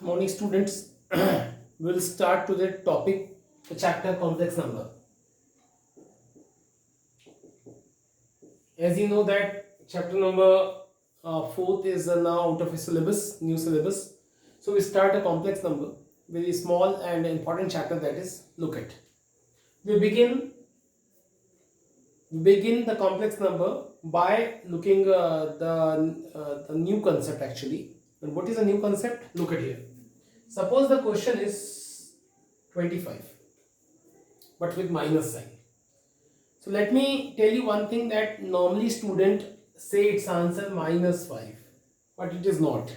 Morning students. We'll start to the topic, the chapter complex number. As you know that chapter number 4th is now out of a syllabus, new syllabus. So we start a complex number, very small and important chapter, that is look at. We begin the complex number by looking the new concept actually. And what is a new concept? Look at here. Suppose the question is 25 but with minus sign. So let me tell you one thing, that normally student say its answer minus 5, but it is not.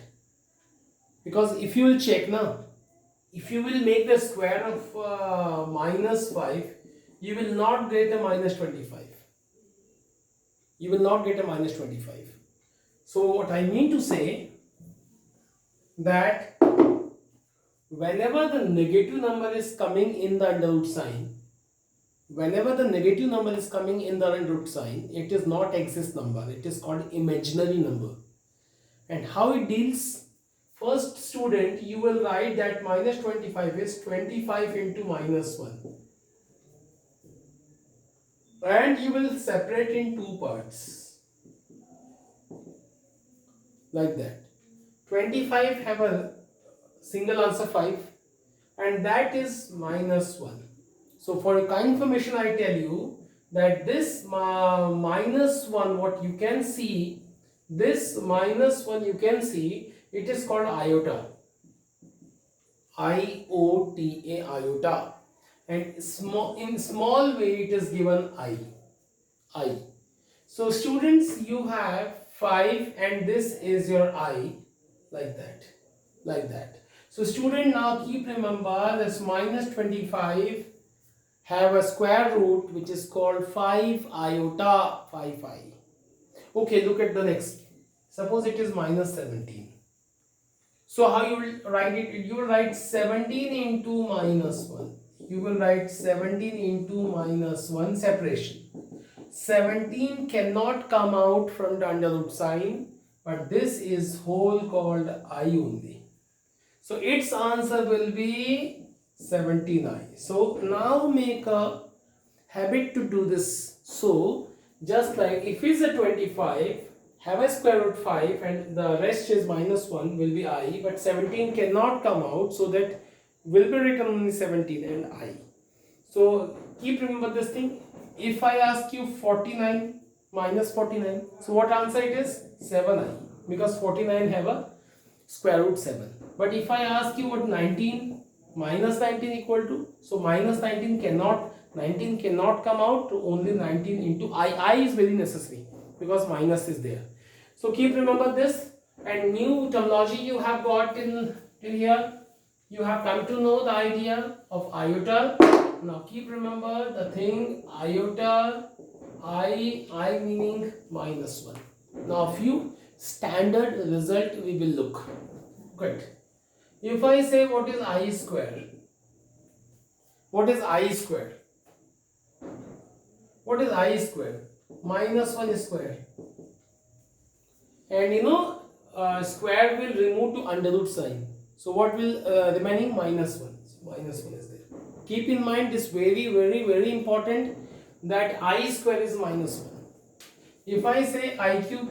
Because if you will check now, if you will make the square of minus 5, you will not get a minus 25. You will not get a minus 25. So what I mean to say, that whenever the negative number is coming in the under root sign, it is not exist number, it is called imaginary number. And how it deals? First student, you will write that minus 25 is 25 into minus 1. And you will separate in two parts. Like that. 25 have a single answer 5, and that is minus 1. So for your kind information, I tell you that this minus 1, what you can see, this minus 1 you can see, it is called iota. I-O-T-A, iota. And in small way it is given I. So students, you have 5 and this is your I, like that. So student, now keep remember this minus 25 have a square root which is called 5 iota 5I. Okay, look at the next. Suppose it is minus 17. So how you will write it? You will write 17 into minus 1. You will write 17 into minus 1 separation. 17 cannot come out from the under root sign, but this is whole called I only. So its answer will be 17I. So now make a habit to do this. So just like if it's a 25, have a square root 5 and the rest is minus 1 will be I, but 17 cannot come out, so that will be written only 17 and I. So keep remember this thing. If I ask you 49 minus 49, so what answer it is? 7I, because 49 have a square root 7. But if I ask you what 19 minus 19 equal to, so minus 19 cannot come out, to only 19 into I is very necessary because minus is there. So keep remember this, and new terminology you have got till here. You have come to know the idea of iota. Now keep remember the thing, iota, I meaning minus 1. Now few standard result we will look. Good. If I say what is I square? What is I square? What is I square? Minus 1 square. And you know, square will remove to under root sign. So what will remaining? Minus 1. So minus 1 is there. Keep in mind this very important, that I square is minus 1. If I say I cube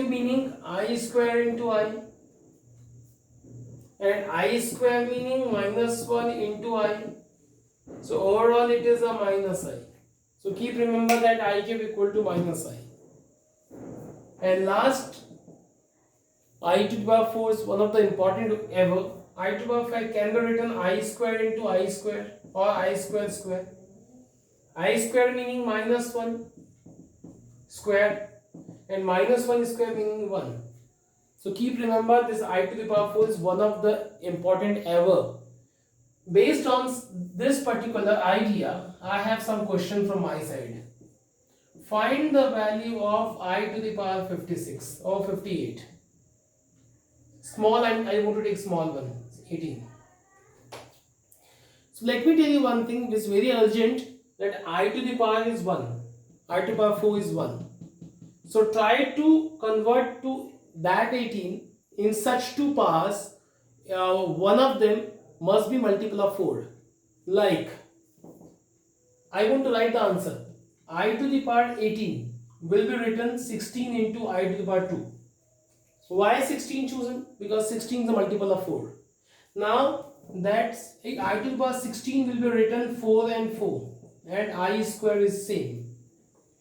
meaning I square into I, and I square meaning minus 1 into I. So overall it is a minus I. So keep remember that I cube equal to minus I. And last, I to the power 4 is one of the important ever. I to the power 5 can be written I square into I square, or I square square. I square meaning minus 1 square, and minus 1 square meaning 1. So keep remember this I to the power 4 is one of the important ever. Based on this particular idea, I have some question from my side. Find the value of I to the power 56 or 58. Small, and I want to take small one, 18. So let me tell you one thing, it is very urgent, that I to the power is 1. I to the power 4 is 1. So try to convert to that 18 in such two powers, one of them must be multiple of 4. Like, I want to write the answer. I to the power 18 will be written 16 into I to the power 2. Why 16 chosen? Because 16 is a multiple of 4. Now, that's I to the power 16 will be written 4 and 4, and I square is same.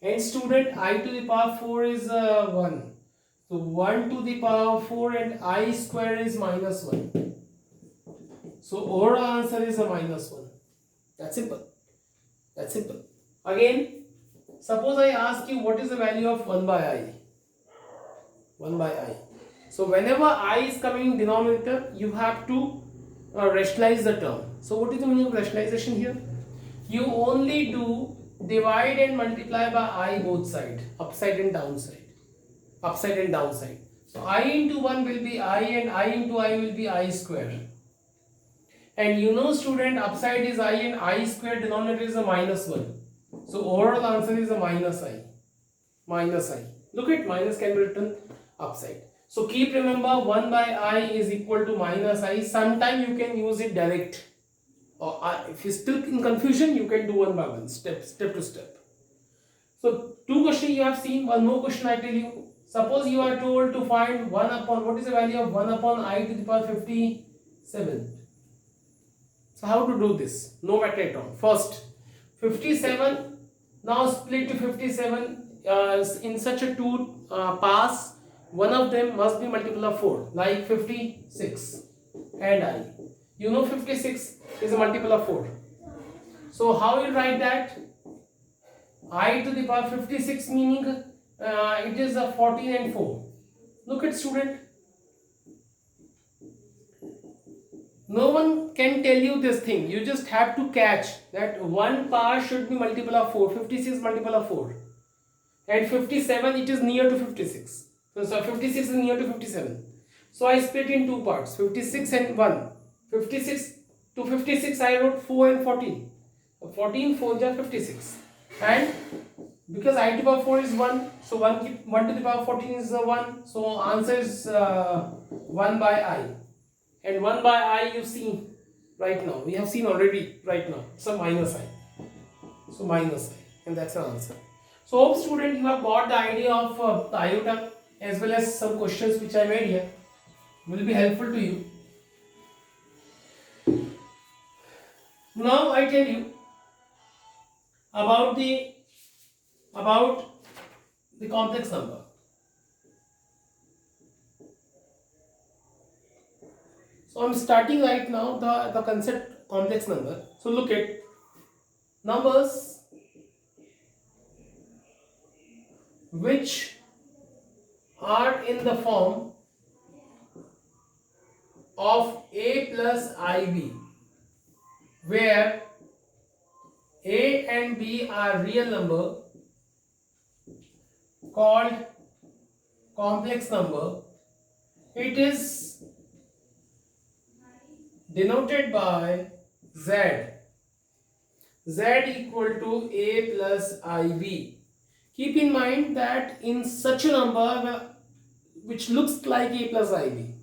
And student, I to the power 4 is 1. So 1 to the power 4 and I square is minus 1. So overall answer is a minus 1. That's simple. That's simple. Again, suppose I ask you what is the value of 1 by I? 1 by I. So whenever I is coming in denominator, you have to rationalize the term. So what is the meaning of rationalization here? You only do divide and multiply by I both sides, upside and downside. Upside and downside. So I into 1 will be I and I into I will be I square. And you know student, upside is I and I square, denominator is a minus 1. So overall answer is a minus I. Minus I. Look at minus can be written upside. So keep remember 1 by I is equal to minus I. Sometime you can use it direct. Or if you're still in confusion, you can do 1 by 1, step to step. So 2 questions you have seen. One more question I tell you. Suppose you are told to find 1 upon, what is the value of 1 upon I to the power 57? So how to do this? No matter at all. First, 57, now split to 57 in such a two pass. One of them must be multiple of 4, like 56 and I. You know 56 is a multiple of 4. So how you write that? I to the power 56 meaning it is a 14 and 4. Look at student. No one can tell you this thing. You just have to catch that one power should be multiple of 4. 56 multiple of 4. And 57 it is near to 56. So 56 is near to 57. So I split in two parts, 56 and 1. 56 to 56 I wrote 4 and 14. 14 4 is 56. And because I to the power 4 is 1, so 1 to the power 14 is 1. So answer is 1 by I. And 1 by I you see right now. We have seen already right now. So minus I. So minus I. And that's the answer. So hope student you have got the idea of the iota, as well as some questions which I made here will be helpful to you. Now I tell you about the complex number. So I'm starting right now the concept complex number. So look at numbers which are in the form of a plus ib, where a and b are real number called complex number. It is denoted by z. Z equal to a plus ib. Keep in mind that in such a number which looks like a plus ib,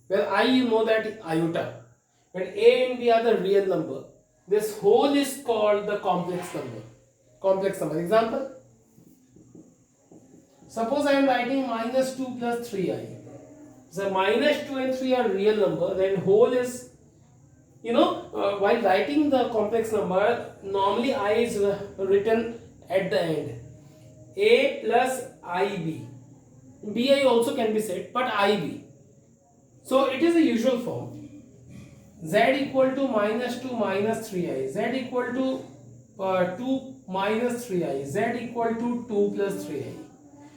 where I you know that iota, when a and b are the real number, this whole is called the complex number. Complex number. Example, suppose I am writing minus 2 plus 3i. So minus 2 and 3 are real number, then whole is, while writing the complex number, normally I is written at the end. A plus IB. BI also can be said, but IB. So it is a usual form. Z equal to minus 2 minus 3i. Z equal to 2 minus 3i. Z equal to 2 plus 3i.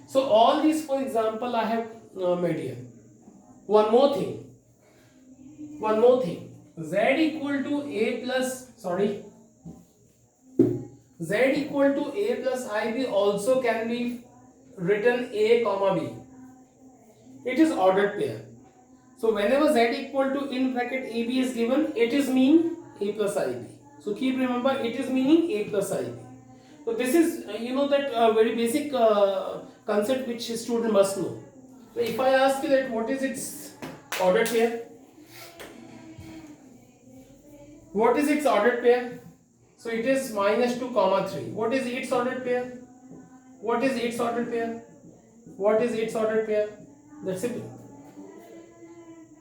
So all these, for example, I have made here. One more thing. Z equal to A plus, Z equal to A plus IB also can be written A comma B. It is ordered pair. So whenever Z equal to in bracket AB is given, it is mean A plus IB. So keep remember, it is meaning A plus IB. So this is that very basic concept which a student must know. So if I ask you that what is its ordered pair. What is its ordered pair? So it is minus 2 comma 3. What is its ordered pair? What is its ordered pair? What is its ordered pair? That's simple.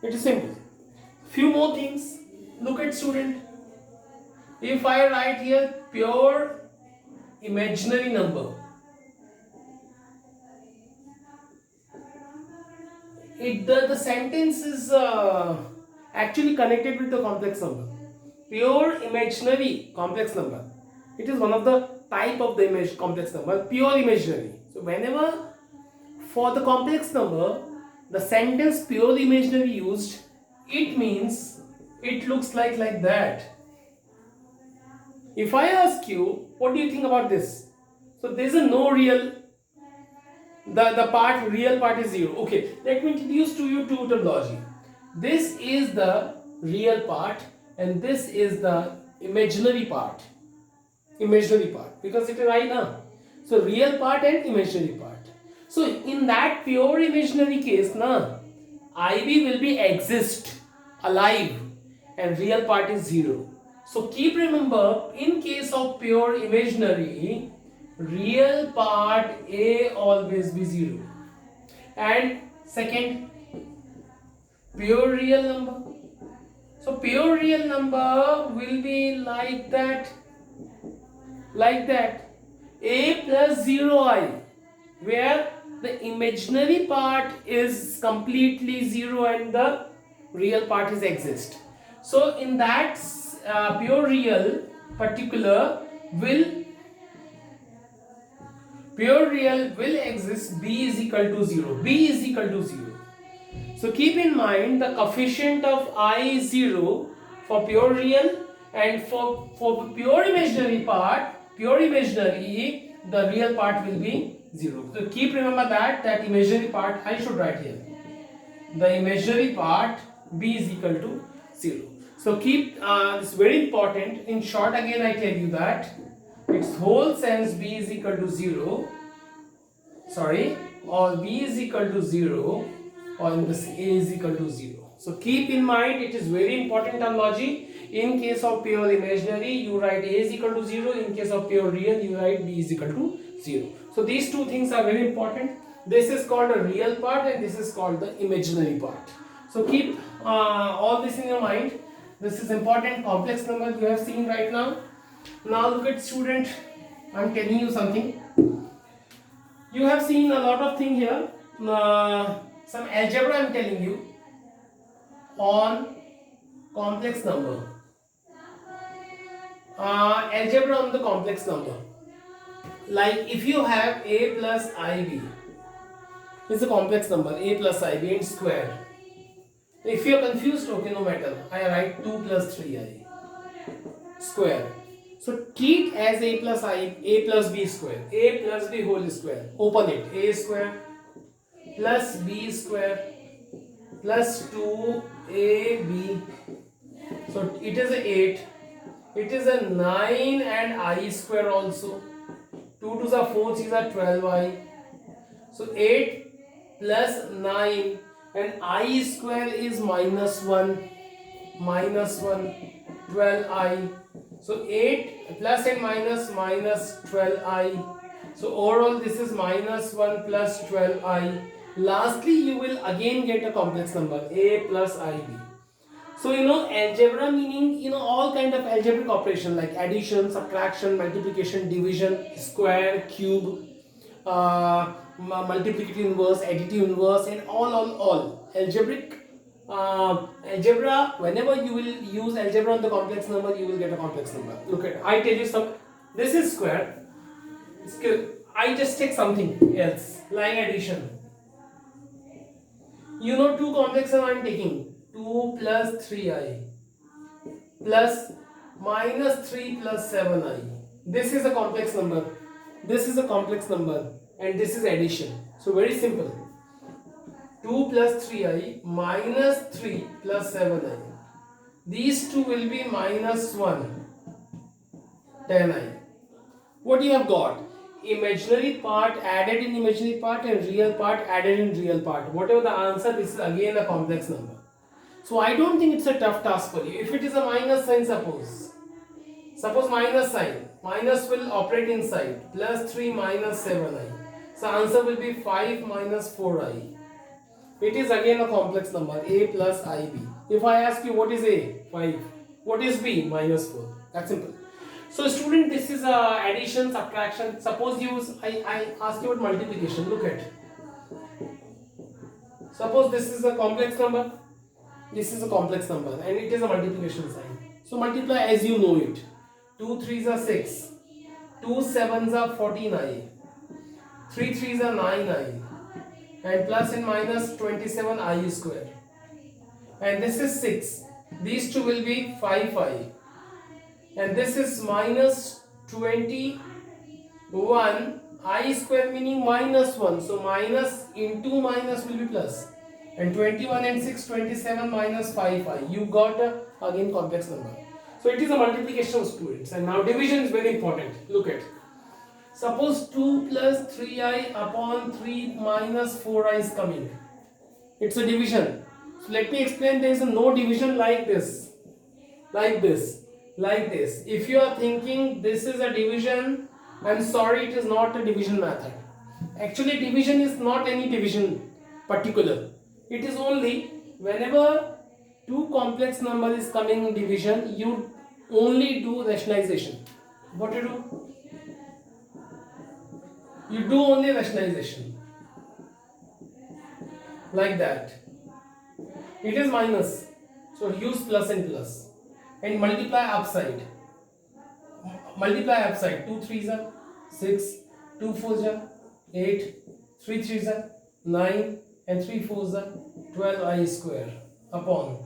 It is simple. Few more things. Look at student. If I write here pure imaginary number, the sentence is actually connected with the complex number. Pure imaginary complex number. It is one of the type of the complex number. Pure imaginary. So whenever for the complex number the sentence pure imaginary used, it means it looks like that. If I ask you, what do you think about this? So there is a no real, the real part is 0. Okay, let me introduce to you two terminology. This is the real part and this is the imaginary part. Imaginary part, because it is I now. So real part and imaginary part. So in that pure imaginary case, IB will be exist, alive, and real part is 0. So keep remember, in case of pure imaginary, real part A always be 0. And second, pure real number. So pure real number will be like that. A plus 0I, where the imaginary part is completely 0 and the real part is exist. So in that pure real particular will exist, B is equal to 0. B is equal to 0. So keep in mind the coefficient of I is 0 for pure real, and for pure imaginary part, the real part will be 0. So keep remember that imaginary part I should write here. The imaginary part B is equal to 0. So keep this very important. In short, again I tell you that its whole sense B is equal to 0. Or B is equal to 0, or in this A is equal to 0. So keep in mind, it is very important terminology. In case of pure imaginary, you write A is equal to 0. In case of pure real, you write B is equal to 0. So these two things are very important. This is called a real part and this is called the imaginary part. So keep all this in your mind. This is important complex number you have seen right now. Now look at student, I am telling you something. You have seen a lot of things here. Some algebra I am telling you on complex number. Algebra on the complex number. Like if you have A plus IB is a complex number, A plus IB in square. If you are confused, okay, no matter. I write 2 plus 3I square. So treat as A plus B square. A plus B whole square. Open it. A square plus B square plus 2AB. So it is a 8. It is a 9 and I square also. 2 to the 4 is a 12I. So 8 plus 9 and I square is minus 1, 12I. So 8 plus and minus 12I. So overall this is minus 1 plus 12I. Lastly you will again get a complex number, A plus IB. So algebra meaning all kind of algebraic operation like addition, subtraction, multiplication, division, square, cube, multiplicative inverse, additive inverse, and all algebraic algebra. Whenever you will use algebra on the complex number, you will get a complex number. Look at, I tell you some, this is square. I just take something else like addition. Two complex number I am taking. 2 plus 3I plus minus 3 plus 7I. This is a complex number. This is a complex number and this is addition. So very simple. 2 plus 3I minus 3 plus 7I. These two will be minus 1, 10I. What you have got? Imaginary part added in imaginary part and real part added in real part. Whatever the answer, this is again a complex number. So I don't think it's a tough task for you. If it is a minus sign, suppose minus sign, minus will operate inside, plus 3 minus 7i. So answer will be 5 minus 4i. It is again a complex number, a plus ib. If I ask you what is a, 5. What is b, minus 4. That's simple. So student, this is addition, subtraction. Suppose I ask you about multiplication. Look at. Suppose this is a complex number. This is a complex number and it is a multiplication sign. So multiply as you know it. 2 3s are 6. 2 7s are 14i. 3 3s are 9i. And plus and minus 27i square. And this is 6. These two will be 5i. And this is minus 21 I square, meaning minus 1. So minus into minus will be plus. And 21 and 6, 27 minus 5i. You got again complex number. So it is a multiplication of students. And now division is very important. Look at. Suppose 2 plus 3i upon 3 minus 4i is coming. It's a division. So let me explain. There is no division like this. Like this. Like this. If you are thinking this is a division, I'm sorry, it is not a division method. Actually, division is not any division particular. It is only whenever two complex number is coming in division, you only do rationalization. What you do? You do only rationalization. Like that. It is minus. So use plus and plus. And multiply upside. Multiply upside. 2 3s are 6, 2 4s are 8, 3 3s are 9, and 3 4s are 12i square upon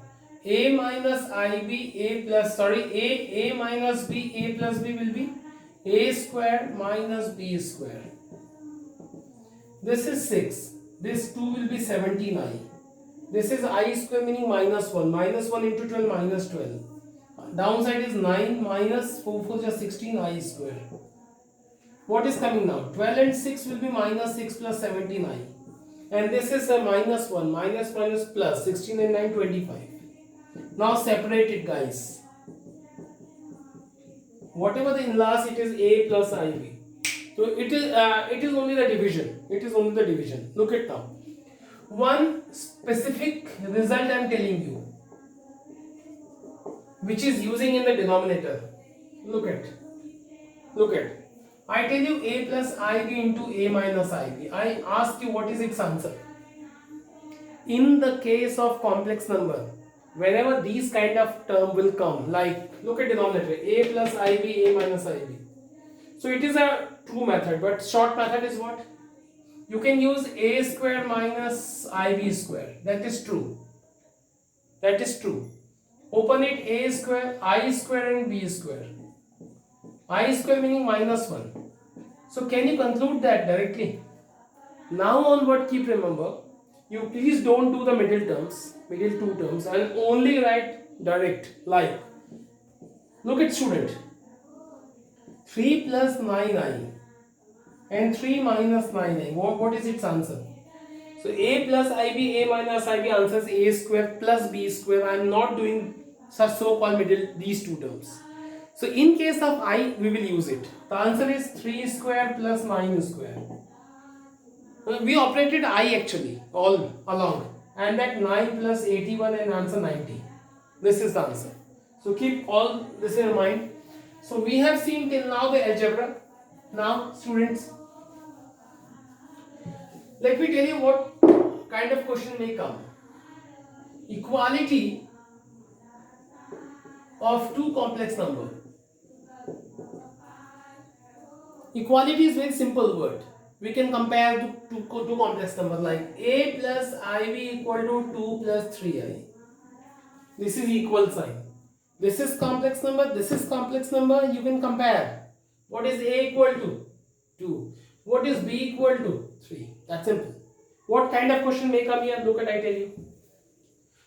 a minus ib a minus b, a plus b will be a square minus b square. This is 6. This 2 will be 17i. This is I square, meaning minus 1. Minus 1 into 12 minus 12. Downside is 9 minus 4 4 is 16 I square. What is coming now? 12 and 6 will be minus 6 plus 17i. And this is a minus 1. Minus minus plus 16 and 9 25. Now separate it, guys. Whatever the in-laws, it is a plus ib. So it is only the division. It is only the division. Look at now. One specific result I am telling you, which is using in the denominator. Look at. I tell you a plus ib into a minus ib. I ask you what is its answer. In the case of complex number, whenever these kind of term will come, like look at denominator, a plus ib, a minus ib. So it is a true method, but short method is what? You can use a square minus ib square. That is true. That is true. Open it, a square, I square and b square. I square meaning minus 1. So can you conclude that directly? Now onward, keep remember, you please don't do the middle two terms, and only write direct, like. Look at student. 3 plus 9i and 3 minus 9i. What is its answer? So a plus ib, a minus ib answers a square plus b square. I am not doing such so-called middle, these two terms. So in case of I, we will use it. The answer is 3 square plus 9 square. We operated I actually all along, and that 9 plus 81 and answer 90. This is the answer. So keep all this in mind. So we have seen till now the algebra. Now students, let me tell you what kind of question may come. Equality of two complex number. Equality is very simple word. We can compare two complex numbers like a plus ib equal to 2 plus 3i. This is equal sign. This is complex number, this is complex number. You can compare. What is a equal to? 2. What is b equal to? 3. That's simple. What kind of question may come here? Look at, I tell you.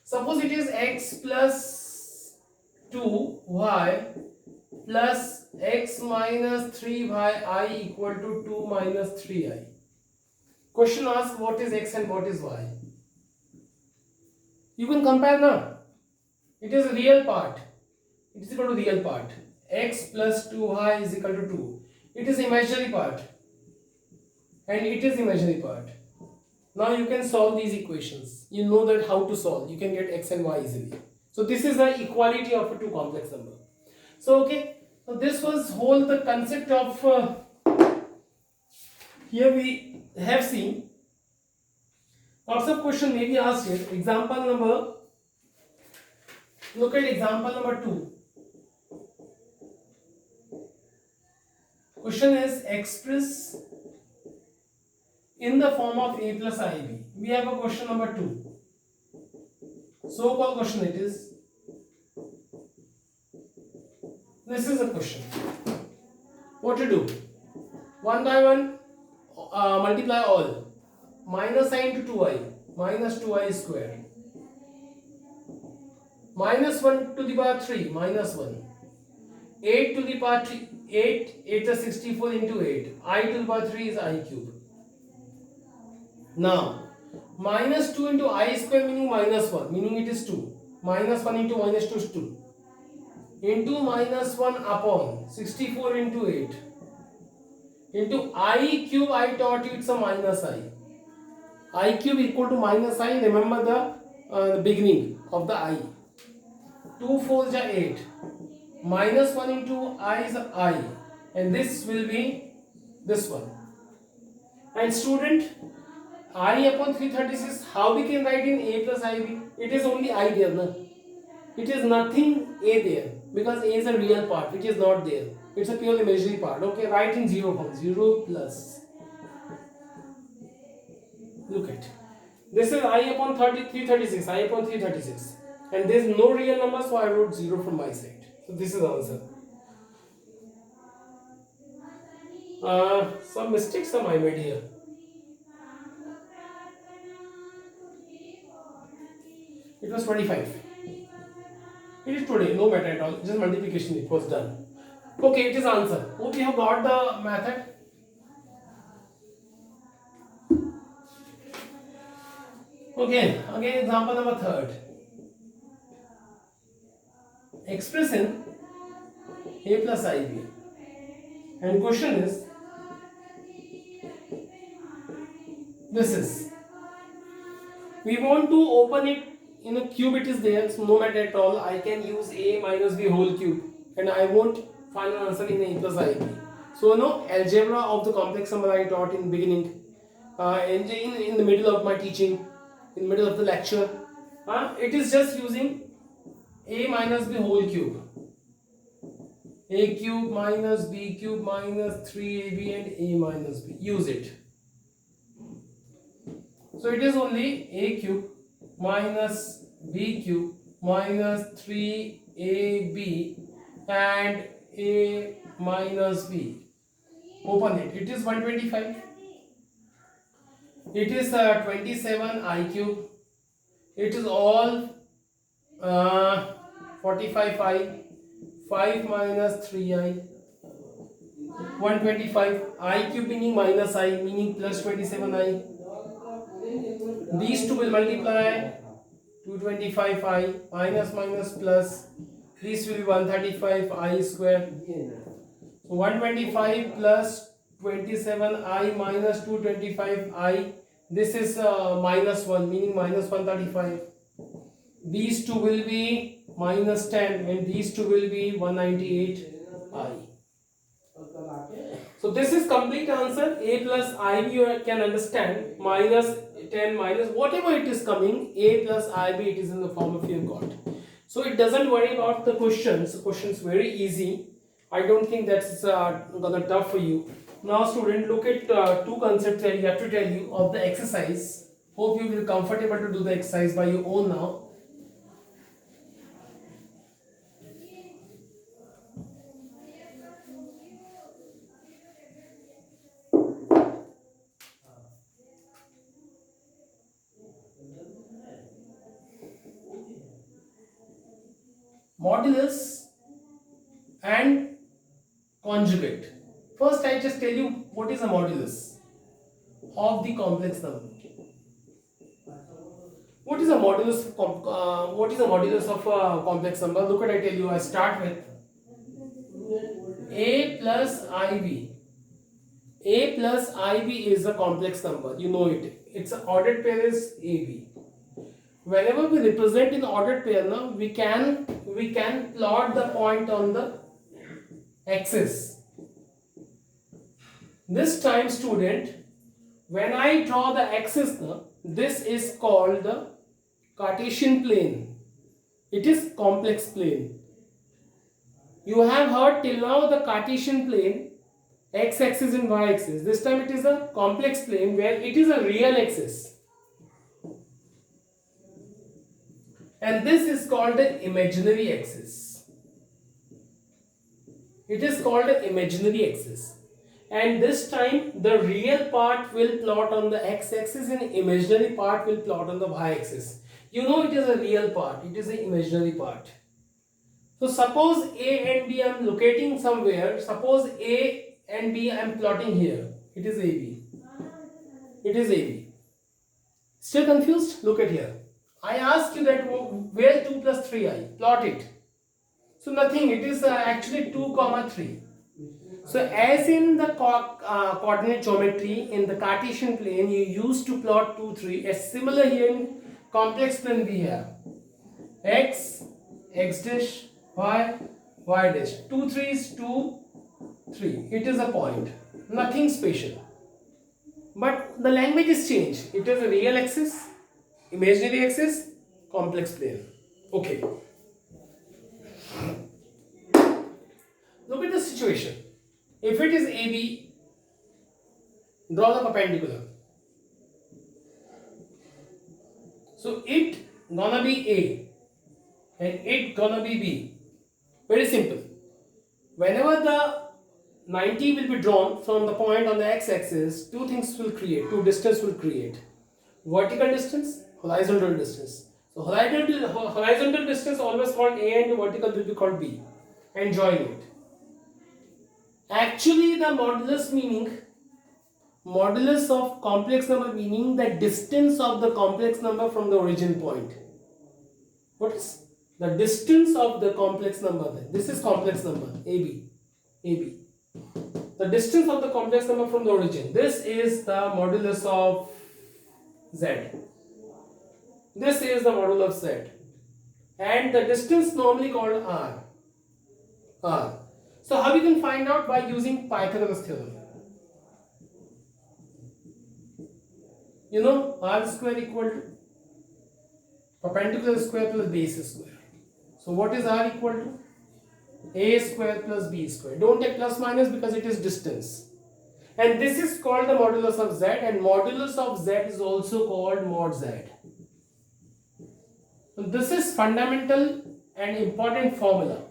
Suppose it is x plus 2y plus x minus 3y equal to 2 minus 3i. Question asks what is x and what is y. You can compare now. It is a real part. It is equal to real part. X plus 2y is equal to 2. It is imaginary part. And it is imaginary part. Now you can solve these equations. You know that how to solve. You can get x and y easily. So this is the equality of a two complex number. So okay, so this was whole the concept of here we have seen lots of question may be asked here. Example number, look at example number 2. Question is express in the form of a plus ib. We have a question number 2. So called question it is. This is a question. What to do? One by one multiply all. Minus I into 2i. Minus 2i square. Minus 1 to the power 3. Minus 1. 8 to the power 3. 8 is 64 into 8. I to the power 3 is I cube. Now, minus 2 into I square meaning minus 1. Meaning it is 2. Minus 1 into minus 2 is 2. Into minus 1 upon 64 into 8. Into I cube, I taught you it's a minus I cube equal to minus I. Remember the beginning of the I. 2 4s are 8. Minus 1 into I is I. And this will be this one. And student, I upon 336, how we can write in A plus IB? It is only I there, no? It is nothing A there. Because A is a real part, which is not there. It's a purely imaginary part. Okay, write in 0 form. 0 plus. Look at. This is I upon 336. I upon 336. And there is no real number, so I wrote 0 from my side. So this is the answer. Some mistakes I made here. It was 25. It is today, no matter at all. Just multiplication, it was done. Okay, it is answer. Hope you have got the method. Okay, again example number 3rd. Expression A plus IB. And question is, this is, we want to open it in a cube, it is there, so no matter at all, I can use A minus B whole cube and I won't find an answer in A plus IB. So no algebra of the complex number I taught in beginning, in the middle of my teaching, in the middle of the lecture, it is just using A minus B whole cube. A cube minus B cube minus 3AB and A minus B. Use it. So it is only A cube minus B cube minus 3AB and A minus B. Open it. It is 125. It is 27 I cube. It is all 45 I. 5 minus 3I. 125. I cube meaning minus I meaning plus 27I. These two will multiply. 225I minus minus plus. This will be 135I square. So 125 plus 27I minus 225I. This is minus 1 meaning minus 135. These two will be minus 10 and these two will be 198I. So this is complete answer. A plus IB you can understand, minus 10 minus whatever it is coming, A plus IB it is in the form of you have got. So it doesn't worry about the questions. The questions very easy. I don't think that's gonna tough for you. Now student, look at two concepts that you have to tell you of the exercise. Hope you will be comfortable to do the exercise by your own now. Modulus and conjugate. First I just tell you what is a modulus of the complex number. What is is the modulus what is the modulus of a complex number? Look at, I tell you, I start with a plus ib. A plus ib is a complex number, you know it. Its ordered pair is ab. Whenever we represent in ordered pair, now we can plot the point on the axis. This time, student, when I draw the axis now, this is called the Cartesian plane. It is complex plane. You have heard till now the Cartesian plane, x-axis and y-axis. This time it is a complex plane where it is a real axis. And this is called the imaginary axis. It is called the imaginary axis. And this time the real part will plot on the x-axis and imaginary part will plot on the y-axis. You know it is a real part, it is an imaginary part. So suppose A and B I am locating somewhere. Suppose A and B I am plotting here. It is AB. It is AB. Still confused? Look at here. I ask you that where 2 plus 3i? Plot it. So nothing, it is actually 2 comma 3. So as in the coordinate geometry in the Cartesian plane you used to plot 2, 3. As similar here in complex plane we have x, x dash, y, y dash. 2, 3 is 2, 3. It is a point. Nothing special. But the language is changed. It is a real axis, imaginary axis, complex plane. Okay. Look at the situation. If it is AB, draw the perpendicular. So it gonna be A and it gonna be B. Very simple. Whenever the 90 will be drawn from the point on the x-axis, two things will create, two distance will create. Vertical distance, horizontal distance. So horizontal distance always called A and vertical will be called B. And join it. Actually the modulus of complex number meaning the distance of the complex number from the origin point. What is the distance of the complex number? This is complex number AB. The distance of the complex number from the origin. This is the modulus of Z. This is the modulus of Z. And the distance normally called R. So how you can find out? By using Pythagoras theorem. You know R square equal to perpendicular square plus base square. So what is R equal to? A square plus B square. Don't take plus minus because it is distance. And this is called the modulus of Z, and modulus of Z is also called mod Z. So this is fundamental and important formula.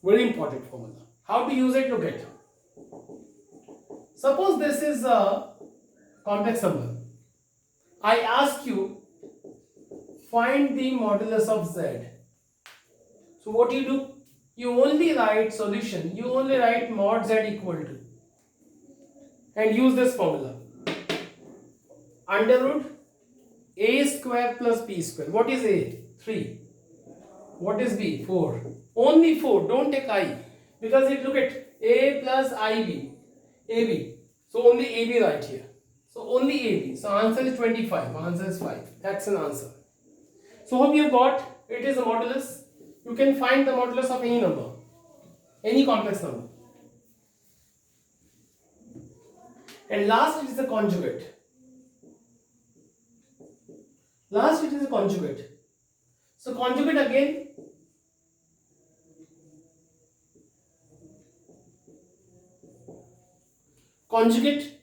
Very important formula. How to use it? Look at. Suppose this is a complex number. I ask you, find the modulus of Z. So what do? You only write solution. You only write mod Z equal to. And use this formula. Under root A square plus B square. What is A? 3. What is B? 4. Only 4. Don't take I. Because it, look at A plus IB. AB. So only AB right here. So only AB. So answer is 25. Answer is 5. That's an answer. So hope you got. It is a modulus. You can find the modulus of any number. Any complex number. And last it is the conjugate. Last it is a conjugate. So conjugate again. Conjugate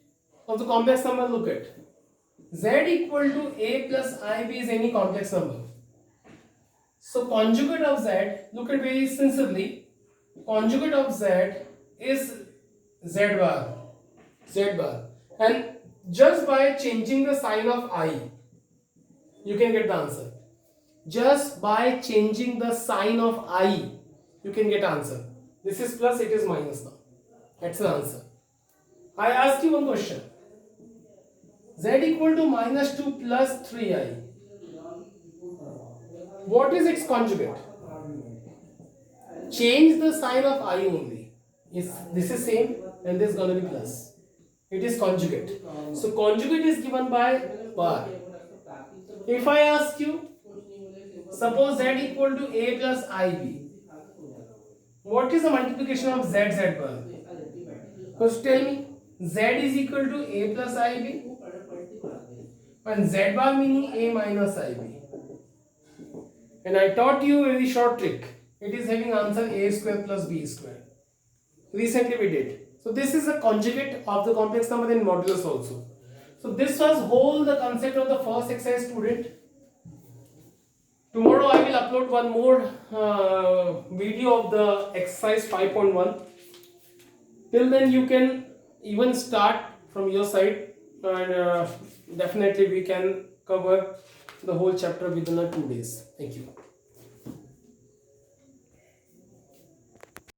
of the complex number, look at. Z equal to A plus IB is any complex number. So conjugate of Z, look at very sincerely. Conjugate of Z is Z bar. And just by changing the sign of I, you can get the answer. Just by changing the sign of I, you can get answer. This is plus, it is minus now. That's the answer. I asked you one question. Z equal to minus 2 plus 3i. What is its conjugate? Change the sign of I only. This is same and this is going to be plus. It is conjugate. So conjugate is given by bar. If I ask you, suppose Z equal to A plus IB. What is the multiplication of Z bar? First tell me. Z is equal to A plus IB. And Z bar meaning A minus IB. And I taught you a very short trick. It is having answer A square plus B square. Recently we did. So this is a conjugate of the complex number in modulus also. So this was whole the concept of the first exercise, student. Tomorrow I will upload one more video of the exercise 5.1. Till then you can even start from your side, and definitely we can cover the whole chapter within 2 days. Thank you.